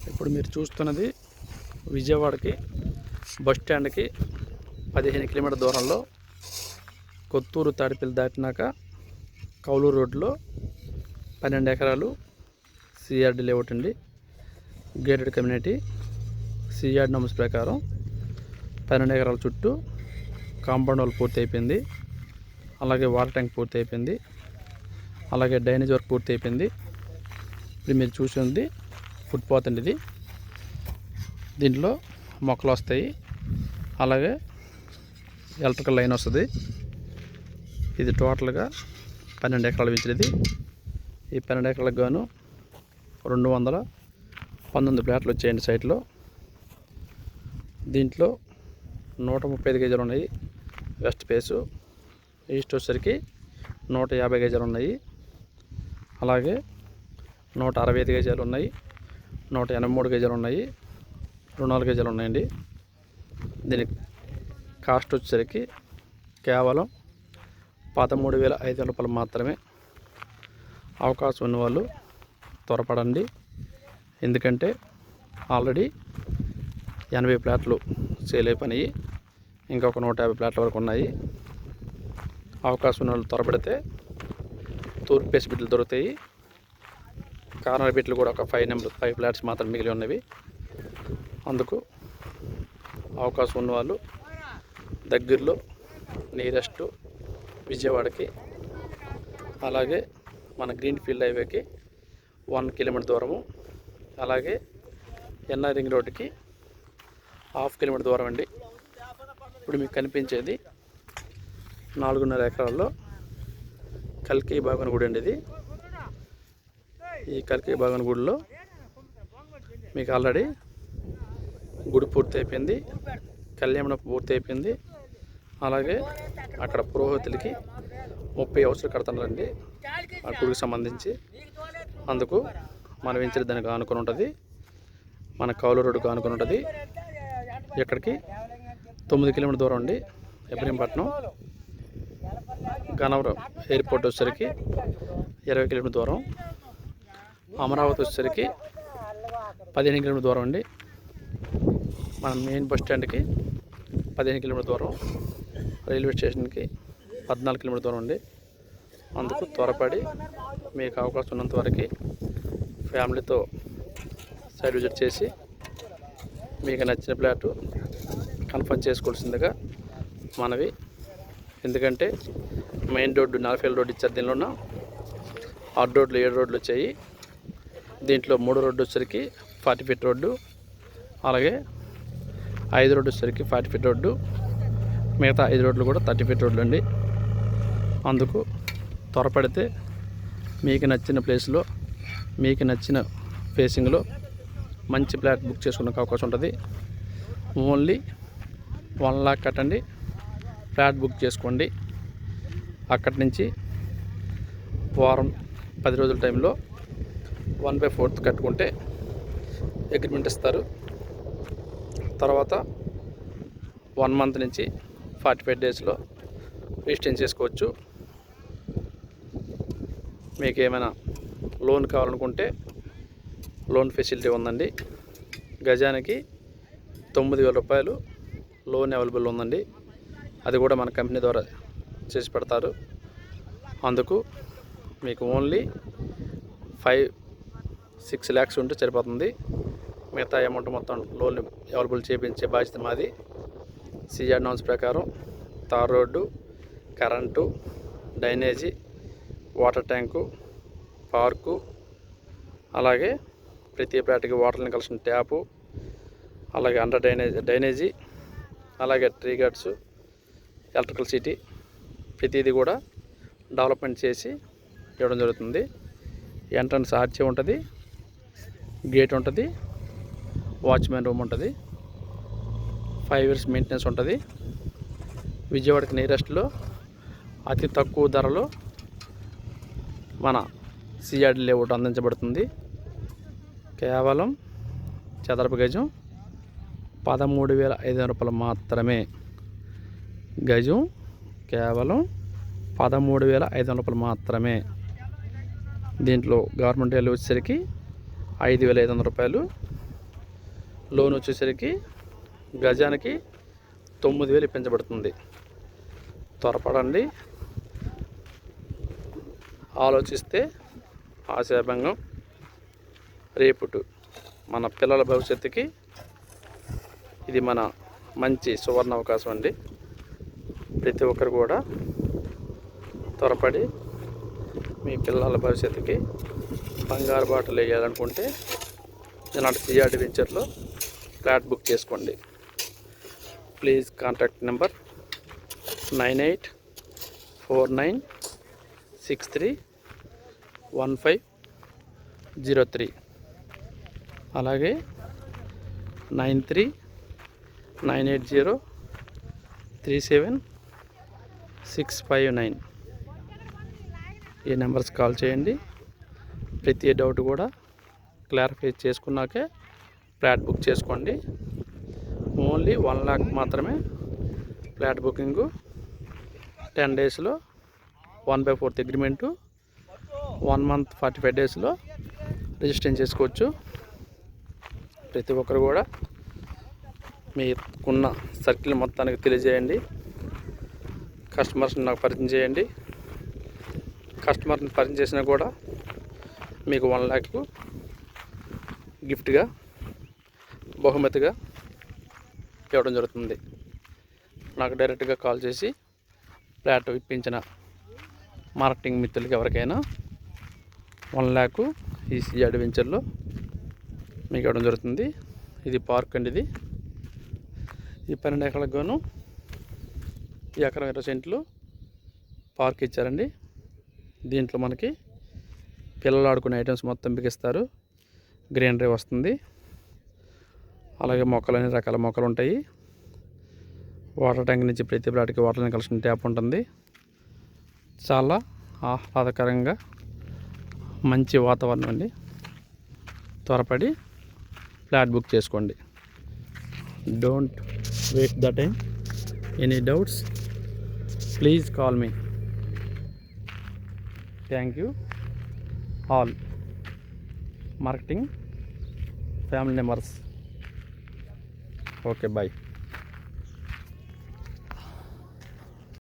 ఇప్పుడు మీరు చూస్తున్నది విజయవాడకి బస్ స్టాండ్కి 15 కిలోమీటర్ దూరంలో కొత్తూరు తాడిపల్లి దాటినాక కౌలూరు రోడ్లో 12 ఎకరాలు సిఆర్డి లేఅవుట్ అండి. గేటెడ్ కమ్యూనిటీ సిఆర్డి నమ్స్ ప్రకారం 12 ఎకరాల చుట్టూ కాంపౌండ్ వాల్ పూర్తి అయిపోయింది. అలాగే వాటర్ ట్యాంక్ పూర్తి అయిపోయింది. అలాగే డ్రైనేజ్ వర్క్ పూర్తి అయిపోయింది. ఇప్పుడు మీరు చూసింది ఫుట్పాత్ అండి. ఇది దీంట్లో మొక్కలు వస్తాయి. అలాగే ఎలక్ట్రికల్ లైన్ వస్తుంది. ఇది టోటల్గా 12 ఎకరాల వించినది. ఈ 12 ఎకరాలకు గాను 219 ప్లాట్లు వచ్చాయండి సైట్లో. దీంట్లో 135 గజాలు ఉన్నాయి వెస్ట్ ఫేసు. ఈస్ట్ వచ్చేసరికి 150 గజాలు ఉన్నాయి. అలాగే 165 గజాలు ఉన్నాయి. 183 గజాలు ఉన్నాయి. 24 గజాలు ఉన్నాయండి. దీనికి కాస్ట్ వచ్చేసరికి కేవలం 13,500 రూపాయలు మాత్రమే. అవకాశం ఉన్నవాళ్ళు త్వరపడండి. ఎందుకంటే ఆల్రెడీ 80 ప్లాట్లు సేల్ అయిపోయినాయి. ఇంకొక 150 ప్లాట్ల వరకు ఉన్నాయి. అవకాశం ఉన్న వాళ్ళు త్వరపడితే తూర్పు ఫేస్ బిడ్లు దొరుకుతాయి. కార్నర్ బిట్లు కూడా ఒక 5 ఫ్లాట్స్ మాత్రం మిగిలి ఉన్నవి. అందుకు అవకాశం ఉన్నవాళ్ళు దగ్గరలో నియరెస్ట్ విజయవాడకి, అలాగే మన గ్రీన్ ఫీల్డ్ హైవేకి 1 కిలోమీటర్ దూరము, అలాగే ఎన్ఆర్ రింగ్ రోడ్డుకి 1/2 కిలోమీటర్ దూరం అండి. ఇప్పుడు మీకు కనిపించేది 4.5 ఎకరాల్లో కల్కి బాగన్ గుడి అండి. ఇది ఈ కల్కి బాగన్ గుడిలో మీకు ఆల్రెడీ గుడి పూర్తి అయిపోయింది. కళ్యాణం పూర్తి అయిపోయింది. అలాగే అక్కడ పురోహితులకి 30 హౌసులు కడుతున్నారండి ఆ గుడికి సంబంధించి. అందుకు మన వెంచర్ దానికి ఆనుకొని ఉంటుంది. మన కౌలు రోడ్డుకు ఆనుకొని ఉంటుంది. ఇక్కడికి 9 కిలోమీటర్ దూరం అండి. ఇబ్రహీంపట్నం గన్నవరం ఎయిర్పోర్ట్ వచ్చేసరికి 20 కిలోమీటర్ దూరం. అమరావతి వచ్చేసరికి 15 కిలోమీటర్ దూరం అండి. మన మెయిన్ బస్ స్టాండ్కి 15 కిలోమీటర్ దూరం, రైల్వే స్టేషన్కి 14 కిలోమీటర్ దూరం అండి. అందుకు త్వరపడి మీకు అవకాశం ఉన్నంత వరకు ఫ్యామిలీతో సైట్ విజిట్ చేసి మీకు నచ్చిన ఫ్లాట్ కన్ఫర్మ్ చేసుకోవాల్సిందిగా మనవి. ఎందుకంటే మెయిన్ రోడ్డు 40 రోడ్డు ఇచ్చారు. దీనిలో 6 రోడ్లు 7 రోడ్లు వచ్చాయి. దీంట్లో 3 రోడ్డు వచ్చేసరికి 40 ఫీట్ రోడ్డు, అలాగే 5 రోడ్డు వచ్చేసరికి 40 ఫీట్ రోడ్డు, మిగతా 5 రోడ్లు కూడా 30 ఫీట్ రోడ్లు అండి. అందుకు త్వరపడితే మీకు నచ్చిన ప్లేస్లో మీకు నచ్చిన ఫేసింగ్లో మంచి ఫ్లాట్ బుక్ చేసుకునే అవకాశం ఉంటుంది. ఓన్లీ 1 లాక్ కట్టండి, ఫ్లాట్ బుక్ చేసుకోండి. అక్కడి నుంచి వారం 10 రోజుల టైంలో 1/4 కట్టుకుంటే అగ్రిమెంట్ ఇస్తారు. తర్వాత 1 మంత్ నుంచి 45 డేస్లో రిజిస్ట్రేషన్ చేసుకోవచ్చు. మీకు ఏమైనా లోన్ కావాలనుకుంటే లోన్ ఫెసిలిటీ ఉందండి. గజానికి 9,000 రూపాయలు లోన్ అవైలబుల్ ఉందండి. అది కూడా మన కంపెనీ ద్వారా చేసి పెడతారు. అందుకు మీకు ఓన్లీ 5-6 ల్యాక్స్ ఉంటే సరిపోతుంది. మిగతా అమౌంట్ మొత్తం లోన్ అవైలబుల్ చేయించే బాధ్యత మాది. సిఆర్ నామ్స్ ప్రకారం tar road, current, drainage, water tank, park, అలాగే ప్రతి ప్లాట్కి వాటర్ని కలిసిన ట్యాపు, అలాగే అండర్ డ్రైనేజీ, అలాగే ట్రీ గార్డ్స్, ఎలక్ట్రికల్ సిటీ, ప్రతిదీ కూడా డెవలప్మెంట్ చేసి ఇవ్వడం జరుగుతుంది. ఎంట్రన్స్ ఆర్చే ఉంటుంది, గేట్ ఉంటుంది, వాచ్మెన్ రూమ్ ఉంటుంది, 5 years మెయింటెనెన్స్ ఉంటుంది. విజయవాడకి నియరెస్ట్లో అతి తక్కువ ధరలో మన సిఆర్డి లేఅవుట్ అందించబడుతుంది. కేవలం చదరపు గజం 13,500 రూపాయలు మాత్రమే. గజం కేవలం 13,500 రూపాయలు మాత్రమే. దీంట్లో గవర్నమెంట్ వాల్యూ వచ్చేసరికి 5,500 రూపాయలు. లోన్ వచ్చేసరికి గజానికి 9,000 ఇప్పించబడుతుంది. త్వరపడండి, ఆలోచిస్తే ఆశాభంగం. రేపుటు మన పిల్లల భవిష్యత్తుకి ఇది మన మంచి సువర్ణ అవకాశం అండి. ప్రతి ఒక్కరు కూడా త్వరపడి మీ పిల్లల భవిష్యత్తుకి బంగారు బాటలు వేయాలనుకుంటే ఇలాంటి సిఆర్డి వెంచర్లో ఫ్లాట్ బుక్ చేసుకోండి. ప్లీజ్ కాంటాక్ట్ నెంబర్ 9849631503, అలాగే 9398037659. ఈ నెంబర్స్ కాల్ చేయండి. ప్రతి డౌట్ కూడా క్లారిఫై చేసుకున్నాకే ఫ్లాట్ బుక్ చేసుకోండి. ఓన్లీ 1 lakh మాత్రమే ఫ్లాట్ బుకింగు. 10 daysలో 1/4 అగ్రిమెంటు, 1 month 45 daysలో రిజిస్ట్రేషన్ చేసుకోవచ్చు. ప్రతి ఒక్కరు కూడా మీకున్న సర్కిల్ మొత్తానికి తెలియజేయండి. కస్టమర్స్ని నాకు పరిచయం చేయండి. కస్టమర్ని పరిచయం చేసినా కూడా మీకు 1 lakh గిఫ్ట్గా బహుమతిగా ఇవ్వడం జరుగుతుంది. నాకు డైరెక్ట్గా కాల్ చేసి ఫ్లాట్ ఇప్పించిన మార్కెటింగ్ మిత్రులకి ఎవరికైనా 1 lakh ఈ సిఆర్డి వెంచర్లో మీకు ఇవ్వడం జరుగుతుంది. ఇది పార్క్ అండి. ఈ 12 ఎకరాలకు గాను ఈ ఎకరం 20 సెంట్లు పార్క్ ఇచ్చారండి. దీంట్లో మనకి పిల్లలు ఆడుకునే ఐటమ్స్ మొత్తం బిగిస్తారు. గ్రీనరీ వస్తుంది. అలాగే మొక్కలు, అన్ని రకాల మొక్కలు ఉంటాయి. వాటర్ ట్యాంక్ నుంచి ప్రతి ప్లాట్కి వాటర్ కలిసిన ట్యాప్ ఉంటుంది. చాలా ఆహ్లాదకరంగా మంచి వాతావరణం అండి. త్వరపడి ఫ్లాట్ బుక్ చేసుకోండి. Don't waste the time. Any doubts please call me. Thank you all marketing family members. Okay, bye.